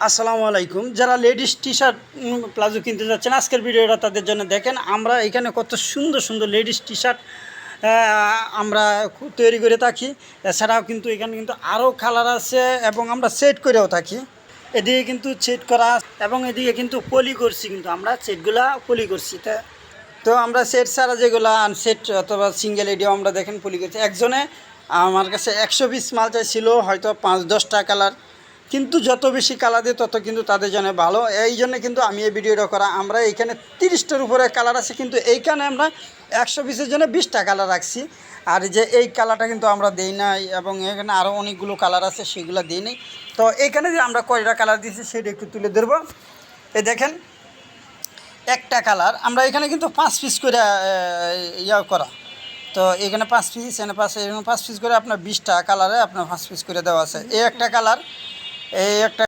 আসসালামু আলাইকুম। যারা লেডিস টি শার্ট প্লাজো কিনতে যাচ্ছেন, আজকের ভিডিওটা তাদের জন্য। দেখেন আমরা এখানে কত সুন্দর সুন্দর লেডিস টি শার্ট আমরা তৈরি করে থাকি। এছাড়াও কিন্তু এখানে কিন্তু আরও কালার আছে এবং আমরা সেট করেও থাকি। এদিকে কিন্তু সেট করা এবং এদিকে কিন্তু পলি করছি, কিন্তু আমরা সেটগুলা পলি করছি। তো আমরা সেট ছাড়া যেগুলো আনসেট অথবা সিঙ্গেল এডিও আমরা দেখেন পলি করছি। একজনে আমার কাছে 100 পিস মাল চাইছিল, হয়তো 5-10টা কালার, কিন্তু যত বেশি কালার দিয়ে তত কিন্তু তাদের জন্য ভালো। এই জন্য কিন্তু আমি এই ভিডিওটা করা। আমরা এইখানে 30টার উপরে কালার আছে, কিন্তু এইখানে আমরা 100 পিসের জন্য 20টা কালার রাখছি। আর যে এই কালারটা কিন্তু আমরা দিই নাই, এবং এখানে আরও অনেকগুলো কালার আছে, সেগুলো দিই নাই। তো এইখানে যে আমরা কয়টা কালার দিয়েছি সেটা একটু তুলে ধরবো। এই দেখেন, একটা কালার আমরা এখানে কিন্তু 5 পিস করে করা। তো এখানে 5 পিস, এখানে 5 পিস করে আপনার 20টা কালারে আপনার 5 পিস করে দেওয়া আছে। এই একটা কালার, এই একটা